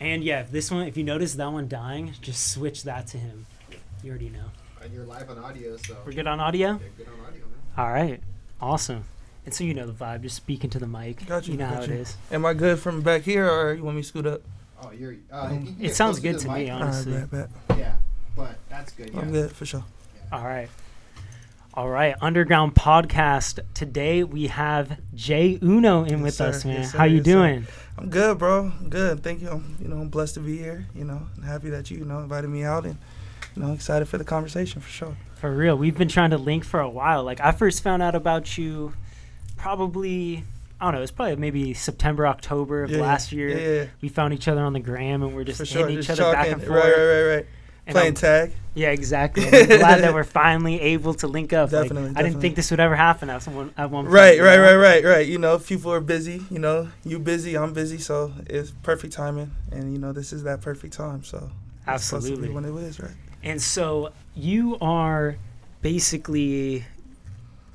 And yeah, if you notice that one dying, just switch that to him. You already know. And you're live on audio, so. We're good on audio? Yeah, good on audio, man. All right. Awesome. And so you know the vibe, just speaking to the mic. Gotcha. You know how it is. Am I good from back here, or you want me to scoot up? Oh, you're. It sounds good to me, honestly. All right, bet. Yeah, but that's good. Yeah. I'm good for sure. Yeah. All right. Underground Podcast. Today we have Jay Uno in with us, man. Yes, sir. How you doing? I'm good, bro. I'm good. Thank you. I'm blessed to be here. I'm happy that you invited me out, and excited for the conversation for sure. For real. We've been trying to link for a while. Like, I first found out about you probably, I don't know, it's probably maybe September, October of last year. Yeah. We found each other on the gram, and we're just hitting each other chalking. back and forth. Right. And Playing tag. Yeah, exactly. And I'm glad that we're finally able to link up. Definitely. I didn't think this would ever happen at one point. Right. People are busy. You busy, I'm busy, so it's perfect timing. And this is that perfect time. So absolutely when it is, right? And so you are basically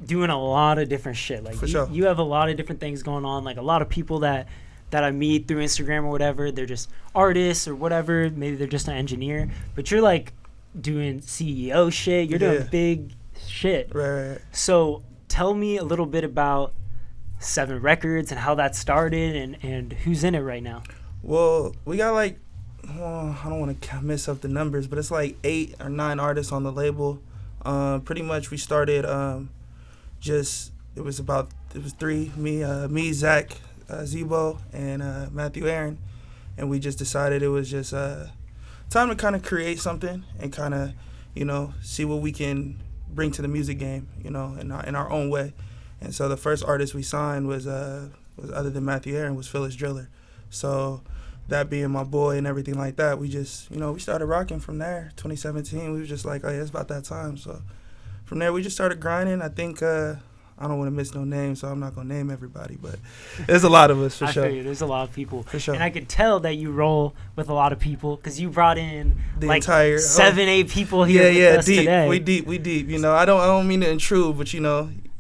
doing a lot of different shit. Like, for sure. You have a lot of different things going on. Like, a lot of people that I meet through Instagram or whatever, they're just artists or whatever. Maybe they're just an engineer, but you're like doing CEO shit. You're doing big shit. Right. So tell me a little bit about 7 Records and how that started and who's in it right now. Well, we got I don't want to mess up the numbers, but it's like 8 or 9 artists on the label. Pretty much we started it was 3, me, Zach, Zebo, and Matthew Aaron, and we just decided it was just time to kind of create something and kind of see what we can bring to the music game in our own way. And so the first artist we signed was other than Matthew Aaron was Phyllis Driller. So that being my boy and everything like that, we just we started rocking from there. 2017 we were just like, oh yeah, it's about that time. So from there we just started grinding. I think I don't want to miss no names, so I'm not going to name everybody, but there's a lot of us, for sure. I feel you. There's a lot of people. For sure. And I could tell that you roll with a lot of people because you brought in the entire 7-8 people here with us deep. today. We deep. I don't mean to intrude, but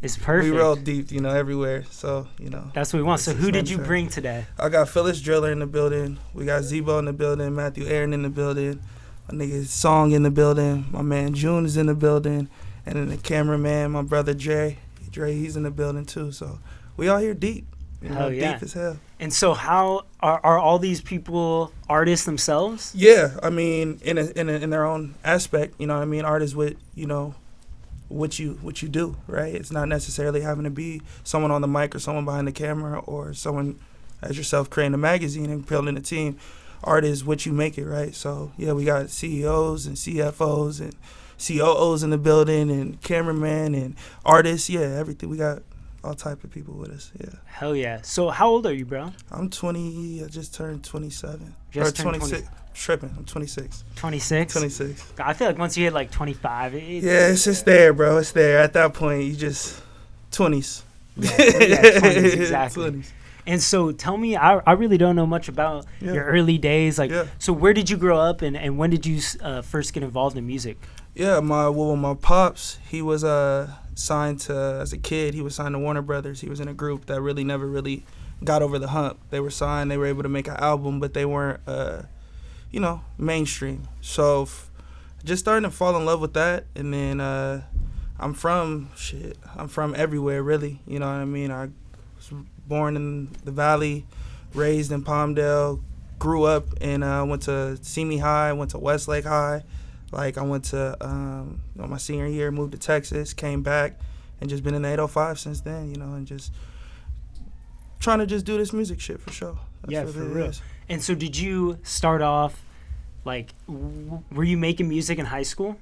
it's perfect. We roll deep, everywhere. So, that's what we want. So who did you bring today? I got Phyllis Driller in the building. We got Zebo in the building, Matthew Aaron in the building, my nigga Song in the building, my man June is in the building, and then the cameraman, my brother Dre, he's in the building too. So we all here deep. Hell yeah. Deep as hell. And so how are all these people artists themselves? Yeah, I mean in their own aspect, artists with, what you do, right? It's not necessarily having to be someone on the mic or someone behind the camera or someone as yourself creating a magazine and building a team. Art is what you make it, right? So yeah, we got CEOs and CFOs and COOs in the building and cameramen and artists. Yeah, everything. We got all type of people with us. Yeah. Hell yeah. So how old are you, bro? I'm 20. I just turned 27. Just or turned 26. Tripping. I'm 26. 26? 26. I feel like once you hit like 25. It's just there, bro. It's there. At that point, you just 20s. Yeah 20s, exactly. 20s. And so tell me, I really don't know much about your early days. So where did you grow up and when did you first get involved in music? Yeah, my pops, he was signed to, as a kid, he was signed to Warner Brothers. He was in a group that never really got over the hump. They were signed, they were able to make an album, but they weren't, mainstream. So just starting to fall in love with that, and then I'm from everywhere, really. You know what I mean? I was born in the Valley, raised in Palmdale, grew up and went to Simi High, went to Westlake High. Like, I went to, my senior year, moved to Texas, came back, and just been in the 805 since then, and just trying to just do this music shit for sure. That's for real. And so did you start off, were you making music in high school?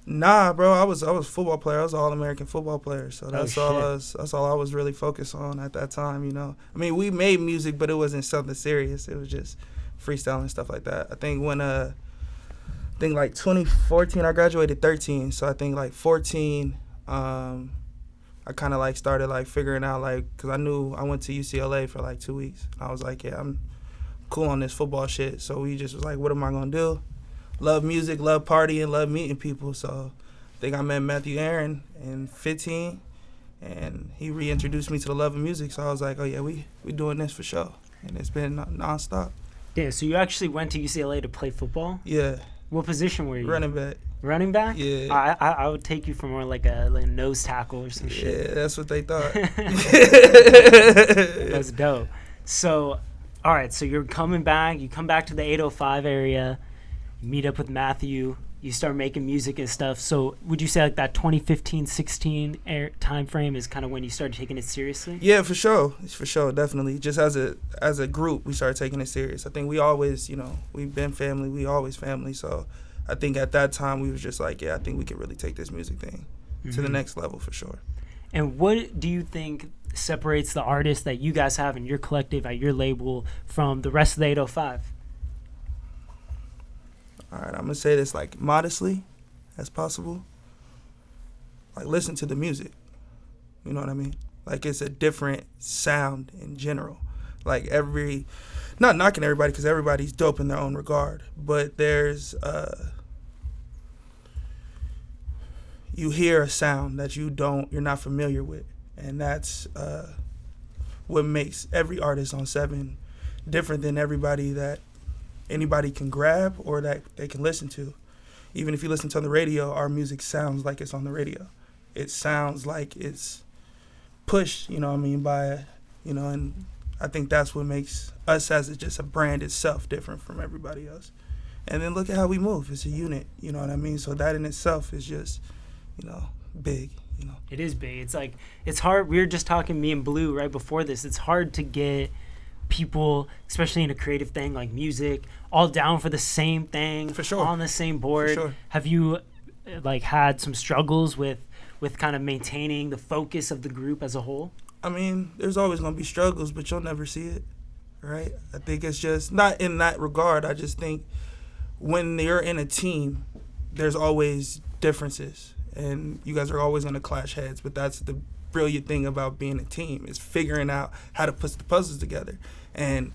Nah, bro, I was a football player. I was an All-American football player, so that's all I was really focused on at that time, I mean, we made music, but it wasn't something serious. It was just freestyle and stuff like that. I think when 2014, I graduated 13, so I think 14, I kind of started figuring out because I knew I went to UCLA for 2 weeks. I was like, yeah, I'm cool on this football shit. So we just was like, what am I gonna do? Love music, love partying, love meeting people. So I think I met Matthew Aaron in 15, and he reintroduced me to the love of music. So I was like, oh yeah, we doing this for sure, and it's been nonstop. Yeah, so you actually went to UCLA to play football? Yeah. What position were you? Running back. Running back? Yeah. I would take you for more like a nose tackle or some shit. Yeah, that's what they thought. That's dope. So, all right, so you're coming back. You come back to the 805 area. You meet up with Matthew. You start making music and stuff. So would you say like that 2015-16 time frame is kind of when you started taking it seriously? Yeah, for sure. For sure, definitely. Just as a group, we started taking it serious. I think we always, we've been family. We always family. So I think at that time we was just like, yeah, I think we could really take this music thing to the next level for sure. And what do you think separates the artists that you guys have in your collective, at your label, from the rest of the 805? All right, I'm going to say this like modestly as possible. Like, listen to the music. You know what I mean? Like, it's a different sound in general. Like, not knocking everybody because everybody's dope in their own regard, but there's, you hear a sound that you're not familiar with. And that's what makes every artist on 7 different than everybody that anybody can grab or that they can listen to. Even if you listen to on the radio, our music sounds like it's on the radio. It sounds like it's pushed, by, and I think that's what makes us as just a brand itself different from everybody else. And then look at how we move. It's a unit, you know what I mean? So that in itself is just, big, It is big. It's like, it's hard. We were just talking, me and Blue, right before this. It's hard to get people, especially in a creative thing like music, all down for the same thing, for sure, on the same board. For sure. Have you had some struggles with kind of maintaining the focus of the group as a whole? I mean, there's always going to be struggles, but you'll never see it, right? I think it's just not in that regard. I just think when you're in a team, there's always differences, and you guys are always going to clash heads, but that's the brilliant thing about being a team, is figuring out how to put the puzzles together. And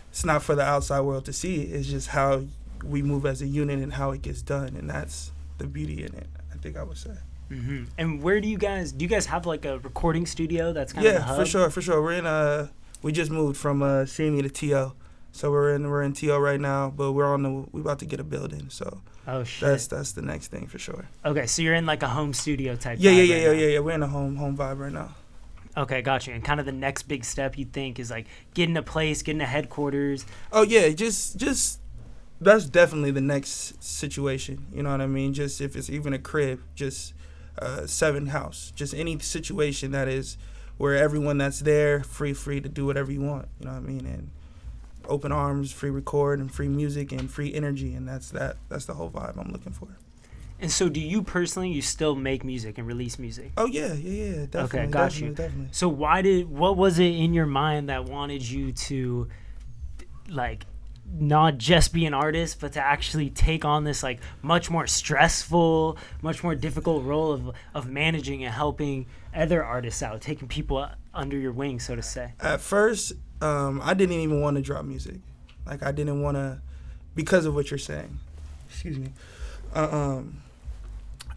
it's not for the outside world to see. It's just how we move as a unit and how it gets done, and that's the beauty in it, I think I would say. Mm-hmm. And where do you guys have like a recording studio that's kind of the hub? For sure. We're we just moved from CME to TO, so we're in TO right now, but we're about to get a building, so oh shit, that's the next thing for sure. Okay, so you're in like a home studio type. Yeah. We're in a home vibe right now. Okay, gotcha. And kind of the next big step you think is like getting a place, getting a headquarters. Oh yeah, just that's definitely the next situation. You know what I mean? Just if it's even a crib, just 7 house, just any situation that is where everyone that's there free to do whatever you want. You know what I mean? And open arms, free record, and free music and free energy, and that's the whole vibe I'm looking for. And so do you personally, you still make music and release music? Oh, yeah, definitely. Okay, got you. Definitely. So what was it in your mind that wanted you to, like, not just be an artist, but to actually take on this, like, much more stressful, much more difficult role of managing and helping other artists out, taking people under your wing, so to say? At first, I didn't even want to drop music. Like, I didn't want to, because of what you're saying. Excuse me.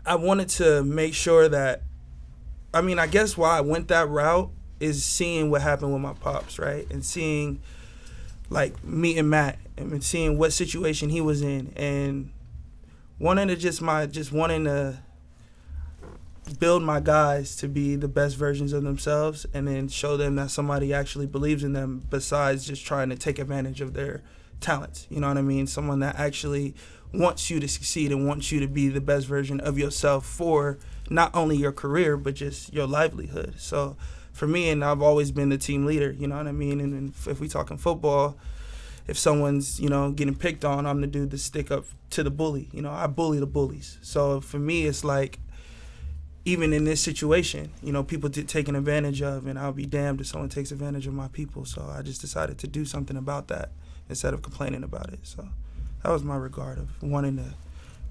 I wanted to make sure that, I guess why I went that route is seeing what happened with my pops, right? And seeing, like, meeting Matt and seeing what situation he was in, and wanting to build my guys to be the best versions of themselves, and then show them that somebody actually believes in them besides just trying to take advantage of their talents. You know what I mean? Someone that actually wants you to succeed and wants you to be the best version of yourself for not only your career, but just your livelihood. So for me, and I've always been the team leader, you know what I mean? And if we talking football, if someone's, getting picked on, I'm the dude to stick up to the bully. I bully the bullies. So for me, it's like, even in this situation, people taken advantage of, and I'll be damned if someone takes advantage of my people. So I just decided to do something about that instead of complaining about it. So that was my regard of wanting to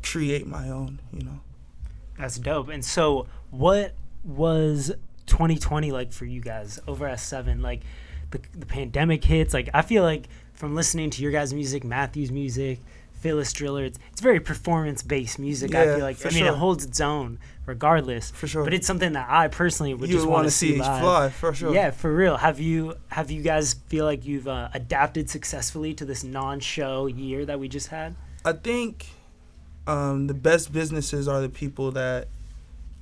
create my own, That's dope. And so what was 2020 like for you guys over at 7? Like, the pandemic hits. Like, I feel like from listening to your guys' music, Matthew's music, Phyllis Driller. It's very performance-based music. Yeah, I feel like. for I mean, sure. it holds its own regardless. For sure. But it's something that I personally would You just would want want to see live. fly, for sure. Yeah, for real. Have you guys feel like you've adapted successfully to this non-show year that we just had? I think the best businesses are the people that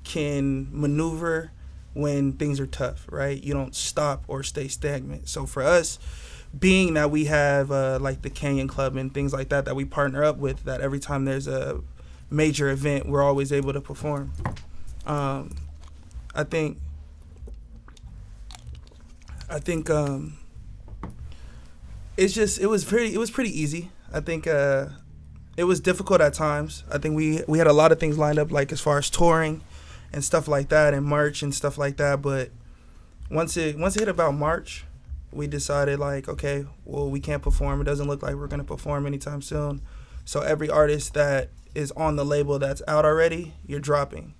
can maneuver when things are tough, right? You don't stop or stay stagnant. So for us, being that we have like the Canyon Club and things like that we partner up with, that every time there's a major event, we're always able to perform. I think it was pretty easy. I think it was difficult at times. I think we had a lot of things lined up, like as far as touring and stuff like that, and merch and stuff like that. But once it hit about March, we decided like, okay, well, we can't perform. It doesn't look like we're gonna perform anytime soon. So every artist that is on the label that's out already, you're dropping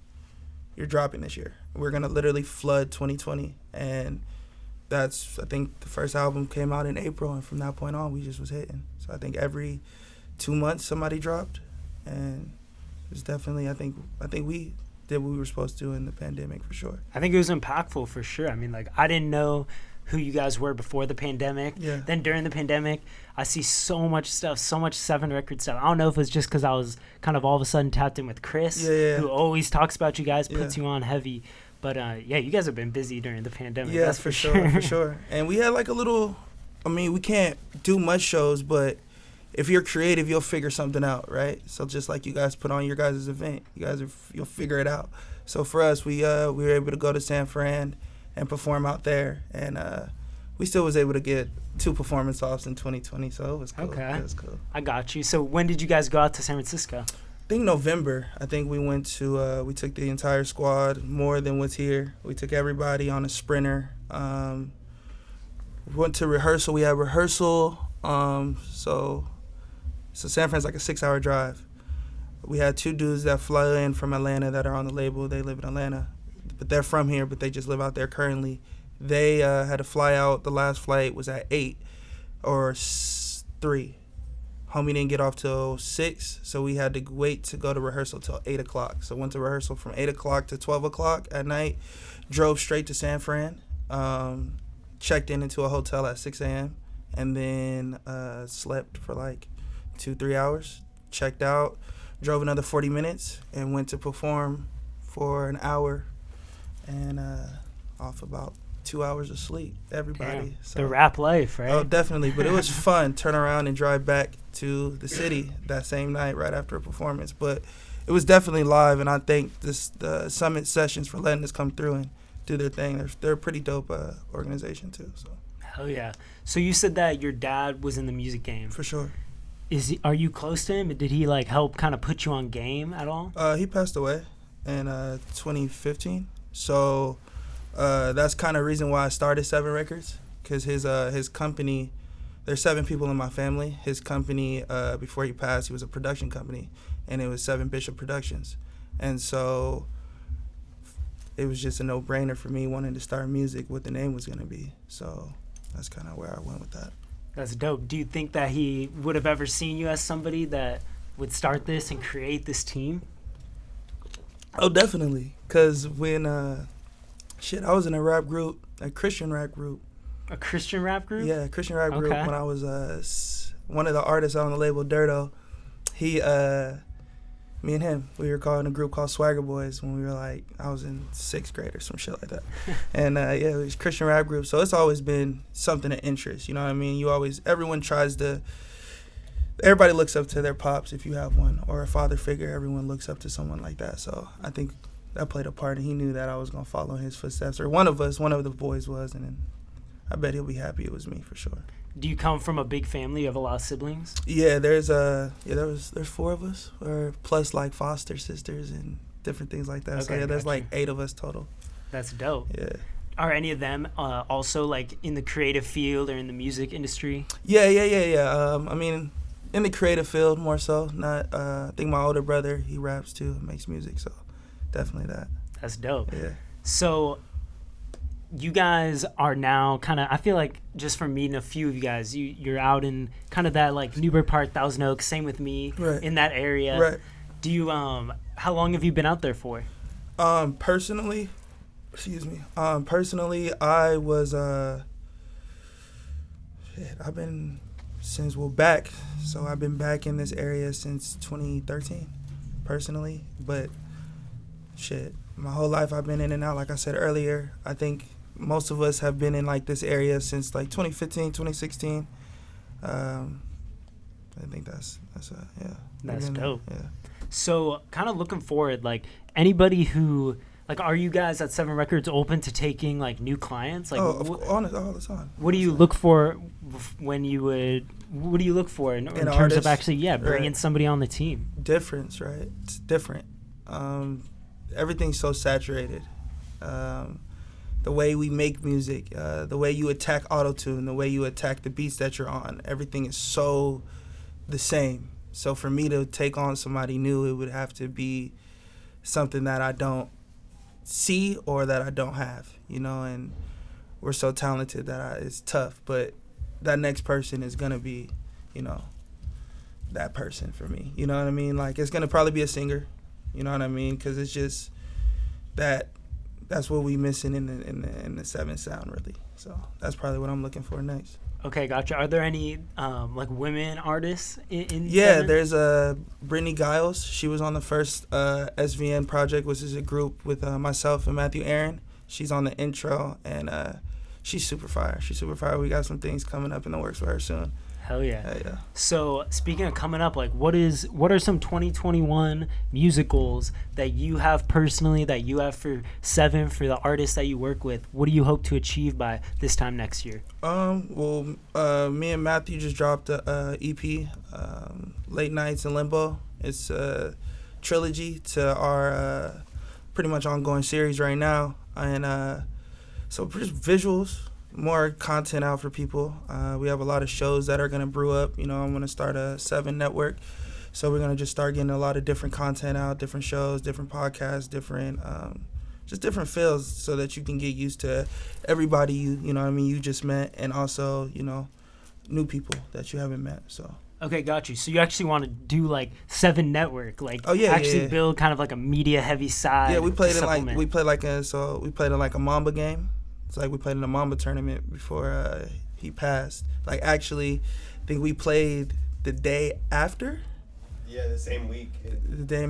this year. We're gonna literally flood 2020, and I think the first album came out in April, and from that point on, we just was hitting. So I think every 2 months somebody dropped, and it was definitely, I think we did what we were supposed to in the pandemic for sure. I think it was impactful for sure. I mean, like, I didn't know who you guys were before the pandemic. Yeah. Then during the pandemic, I see so much stuff, so much 7 Record stuff. I don't know if it's just because I was kind of all of a sudden tapped in with Chris, who always talks about you guys, puts you on heavy. But yeah, you guys have been busy during the pandemic. Yeah, that's for sure, for sure. And we had like a little, I mean, we can't do much shows, but if you're creative, you'll figure something out, right? So just like you guys put on your guys' event, you'll figure it out. So for us, we were able to go to San Fran and perform out there, and we still was able to get 2 performance offs in 2020, so it was cool. Okay. It was cool. I got you. So when did you guys go out to San Francisco? I think November. I think we went to, we took the entire squad, more than what's here. We took everybody on a Sprinter. We went to rehearsal. We had rehearsal. So San Fran's like a 6-hour drive. We had 2 dudes that flew in from Atlanta that are on the label. They live in Atlanta, but they're from here, but they just live out there currently. They had to fly out. The last flight was at 8 or 3. Homie didn't get off till 6, so we had to wait to go to rehearsal till 8 o'clock. So went to rehearsal from 8 o'clock to 12 o'clock at night, drove straight to San Fran, checked into a hotel at 6 a.m., and then slept for like 2-3 hours, checked out, drove another 40 minutes, and went to perform for an hour, and off about 2 hours of sleep, everybody. Damn. So, the rap life, right? Oh, definitely. But it was fun, turn around and drive back to the city that same night right after a performance. But it was definitely live, and I thank the Summit Sessions for letting us come through and do their thing. They're a pretty dope organization, too. So Hell yeah. So you said that your dad was in the music game. for sure. Are you close to him? Did he like help kind of put you on game at all? He passed away in 2015. So that's kind of the reason why I started 7 Records, because his company, there's 7 people in my family. His company, before he passed, he was a production company, and it was 7 Bishop Productions. And so it was just a no-brainer for me wanting to start music, what the name was going to be. So that's kind of where I went with that. That's dope. Do you think that he would have ever seen you as somebody that would start this and create this team? Oh, definitely. Because when, I was in a rap group, a Christian rap group. A Christian rap group? Yeah, a Christian rap group. Okay. When I was one of the artists on the label, Dirto, me and him, we were calling a group called Swagger Boys when we were like, I was in 6th grade or some shit like that. And yeah, it was a Christian rap group. So it's always been something of interest, you know what I mean? Everybody looks up to their pops if you have one, or a father figure. Everyone looks up to someone like that. So I think that played a part, and he knew that I was going to follow in his footsteps, or one of the boys was, and then I bet he'll be happy it was me for sure. Do you come from a big family? You have a lot of siblings? Yeah, there's 4 of us, or plus like foster sisters and different things like that. Okay, So yeah, there's gotcha. like 8 of us total. That's dope. Yeah. Are any of them also like in the creative field or in the music industry? Yeah. I mean, in the creative field more so. Not. I think my older brother, he raps too, makes music. So definitely that. That's dope. Yeah. So you guys are now kind of, I feel like just from meeting a few of you guys, you're out in kind of that like Newburgh Park, Thousand Oaks, same with me, right. in that area. Right. Do you, how long have you been out there for? Personally, I was, I've been back. So I've been back in this area since 2013, personally. But my whole life I've been in and out. Like I said earlier, I think most of us have been in like this area since like 2015, 2016. I think that's dope. Yeah. So kind of looking forward, like anybody who, like, are you guys at 7 Records open to taking like new clients? Like, all the time. What do you look for when you would? What do you look for in terms artist? of actually, bringing Right. somebody on the team? Difference, right? It's different. Everything's so saturated. The way we make music, the way you attack auto-tune, the way you attack the beats that you're on, everything is so the same. So for me to take on somebody new, it would have to be something that I don't see or that I don't have, and we're so talented that it's tough. But that next person is going to be, that person for me. You know what I mean? Like, it's going to probably be a singer, you know what I mean? Because it's just that's what we missing in the 7 sound, really. So that's probably what I'm looking for next. Okay, gotcha. Are there any like women artists in Yeah, 7? there's Brittany Giles. She was on the first SVN project, which is a group with myself and Matthew Aaron. She's on the intro, and she's super fire. We got some things coming up in the works for her soon. Hell yeah. Yeah. So speaking of coming up, like what are some 2021 music goals that you have personally, that you have for 7, for the artists that you work with? What do you hope to achieve by this time next year? Me and Matthew just dropped a EP, Late Nights in Limbo. It's a trilogy to our pretty much ongoing series right now, and so just visuals, more content out for people. We have a lot of shows that are going to brew up. I'm going to start a 7 network. So we're going to just start getting a lot of different content out, different shows, different podcasts, just different feels, so that you can get used to everybody you just met, and also, new people that you haven't met. So. Okay, got you. So you actually want to do like 7 network, like build kind of like a media heavy side. Yeah, we played it like a Mamba game. It's like we played in a Mamba tournament before he passed. Like, actually, I think we played the day after. Yeah, the same week. The day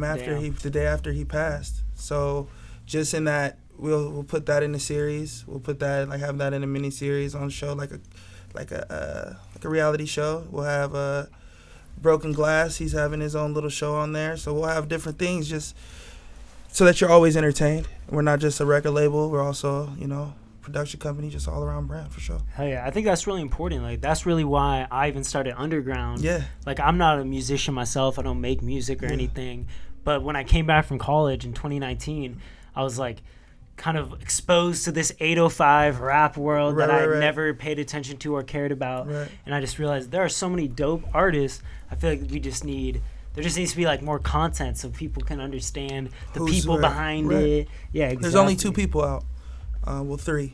after he passed. So, just in that, we'll put that in the series. We'll put that, like, have that in a mini series on the show, like a reality show. We'll have Broken Glass. He's having his own little show on there. So we'll have different things just so that you're always entertained. We're not just a record label. We're also, production company, just all around brand, for sure. Hell yeah, I think that's really important. Like, that's really why I even started Underground. Yeah. Like, I'm not a musician myself. I don't make music or anything. But when I came back from college in 2019, I was like kind of exposed to this 805 rap world that I never paid attention to or cared about. Right. And I just realized there are so many dope artists. I feel like there just needs to be like more content so people can understand the people behind it. Yeah, exactly. There's only 2 people out. 3.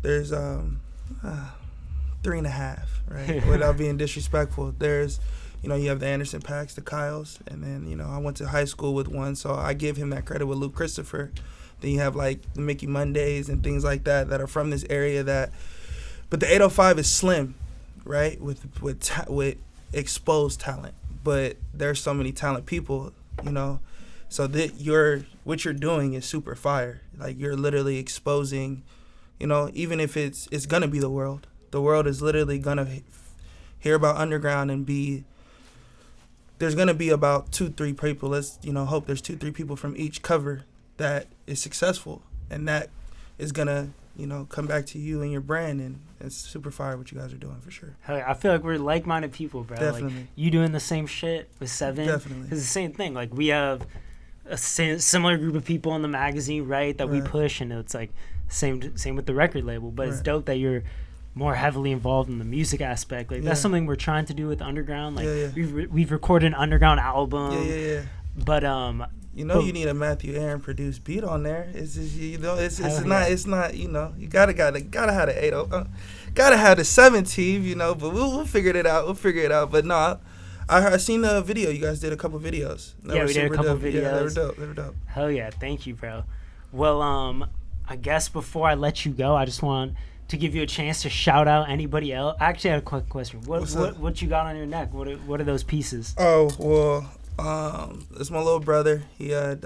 There's 3.5, right? Without being disrespectful. There's, you have the Anderson Packs, the Kyles, and then, I went to high school with one, so I give him that credit with Luke Christopher. Then you have like the Mickey Mondays and things like that are from this area but the 805 is slim, right? With exposed talent, but there's so many talent people, so that what you're doing is super fire. Like, you're literally exposing, even if it's gonna be the world is literally gonna hear about Underground and there's gonna be about 2-3 people. Let's hope there's 2-3 people from each cover that is successful, and that is gonna come back to you and your brand, and it's super fire what you guys are doing, for sure. Hell yeah, I feel like we're like-minded people, bro. Definitely. Like, you doing the same shit with 7. Definitely. It's the same thing. Like, we have a similar group of people in the magazine, right, that we push, and it's like same with the record label. But it's dope that you're more heavily involved in the music aspect. Like, that's something we're trying to do with Underground. Like, we've recorded an Underground album. Yeah. But You know, you need a Matthew Aaron produced beat on there. It's just, you know, it's not, you know, you gotta have the 80, gotta have the 17, you know. But we'll figure it out. But no, I seen the video. You guys did a couple videos. Yeah, we did a couple videos. Yeah, they were dope. Hell yeah, thank you, bro. Well, I guess before I let you go, I just want to give you a chance to shout out anybody else. I actually had a quick question. What you got on your neck? What are those pieces? Oh well. It's my little brother. He had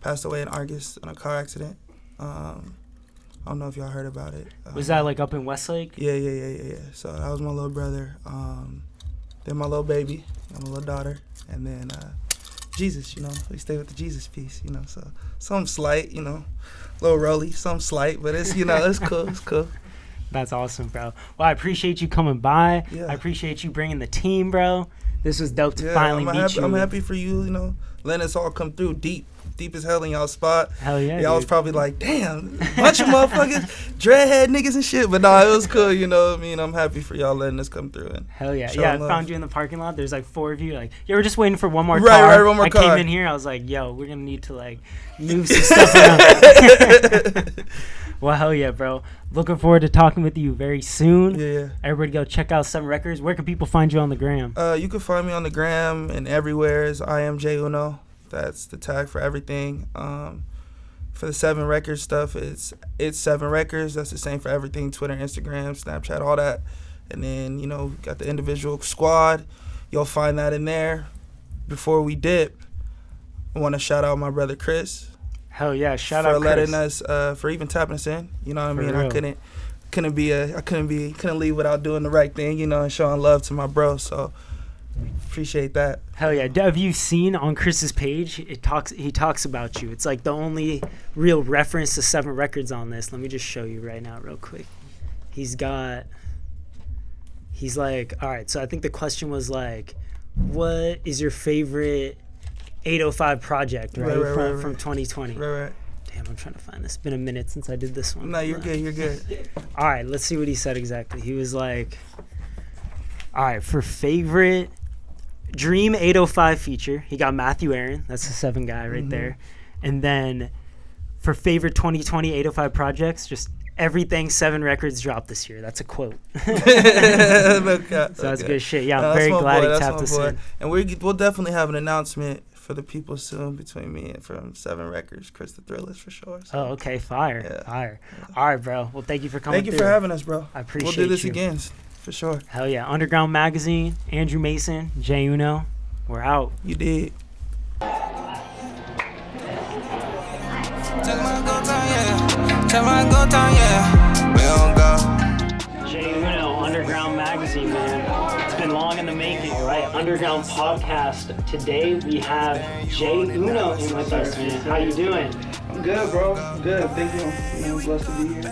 passed away in August in a car accident. I don't know if y'all heard about it. Was that like up in Westlake? Yeah. So that was my little brother. Then my little baby, my little daughter, and then Jesus. You know, we stay with the Jesus piece. You know, so something slight. You know, little rolly, something slight, but it's it's cool. It's cool. That's awesome, bro. Well, I appreciate you coming by. Yeah. I appreciate you bringing the team, bro. This was dope to finally meet you. I'm happy for you, you know, letting us all come through deep as hell in y'all spot. Hell yeah, y'all was probably like, damn, bunch of motherfuckers, dreadhead niggas and shit. But no, it was cool, you know what I mean? I'm happy for y'all letting us come through. And hell yeah. Yeah, I found you in the parking lot. There's like 4 of you. Like, you were just waiting for one more car. Right, one more car. I came in here. I was like, yo, we're going to need to like move some stuff around. Well, hell yeah, bro. Looking forward to talking with you very soon. Yeah. Everybody go check out 7 Records. Where can people find you on the gram? You can find me on the gram and everywhere is I am J Uno. That's the tag for everything. For the 7 Records stuff, it's 7 Records. That's the same for everything. Twitter, Instagram, Snapchat, all that. And then, you know, got the individual squad. You'll find that in there. Before we dip, I want to shout out my brother Chris. Hell yeah, shout out for Chris. letting us, for even tapping us in. You know what I mean? Real. I couldn't leave without doing the right thing, you know, and showing love to my bro. So appreciate that. Hell yeah. Have you seen on Chris's page, he talks about you. It's like the only real reference to 7 Records on this. Let me just show you right now real quick. He's like, all right, so I think the question was like, what is your favorite 805 project, right? From 2020. Right. Damn, I'm trying to find this. It's been a minute since I did this one. No, you're good. All right, let's see what he said exactly. He was like, all right, for favorite Dream 805 feature, he got Matthew Aaron. That's the 7 guy right there. And then for favorite 2020 805 projects, just everything 7 Records dropped this year. That's a quote. So that's good shit. Yeah, I'm very glad he tapped us in. And we'll definitely have an announcement for the people soon between me and from 7 Records, Chris The Thr for sure. So. Oh, okay, fire. Yeah. All right, bro. Well, thank you for coming. Thank you for having us, bro. I appreciate it. We'll do this again, for sure. Hell yeah. Underground Magazine, Andrew Mason, J Uno. We're out. You did. Tell my go time, yeah. We don't go. J Uno, Underground Magazine, man. It's been long in the making, right? Underground Podcast. Today we have J Uno in with us, man. How you doing? I'm good, bro. I'm good. Thank you. I'm blessed to be here.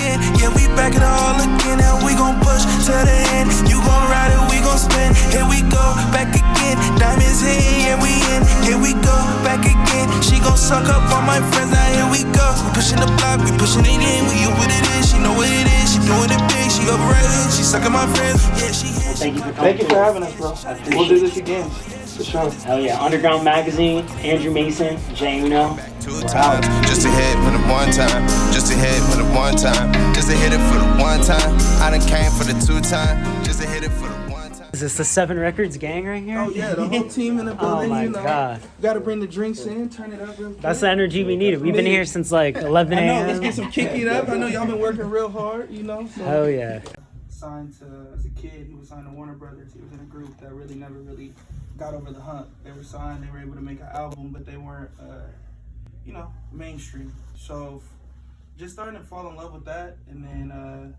Yeah, we back it all again, and we gon' push to the end. You gon' ride it, we gon' spin. Here we go, back again. Diamonds in, yeah, we in. Here we go, back again. She gon' suck up all my friends, now here we go. We pushing the block, we pushing it in. We know what it is, she know what it is. She doing it big, she up right in. She sucking my friends, yeah, she hit. Thank you for having us, bro. We'll do this again, for sure. Hell yeah. Underground Magazine, Andrew Mason, J Uno. 2 times, just to hit for the 1 time, just to hit for the 1 time, just to hit it for the 1 time. I done came for the 2 time, just to hit it for the 1 time. Is this the 7 Records gang right here? Oh yeah, the whole team in the building. Oh my you know. God. Gotta bring the drinks in, turn it up real quick. That's the energy we needed. We've been here since like 11 I know, a.m. let's get some kick it up. I know y'all been working real hard, you know. So. Hell yeah. Signed to, as a kid, he was signed to Warner Brothers. He was in a group that really never got over the hump. They were signed, they were able to make an album, but they weren't, mainstream. So just starting to fall in love with that, and then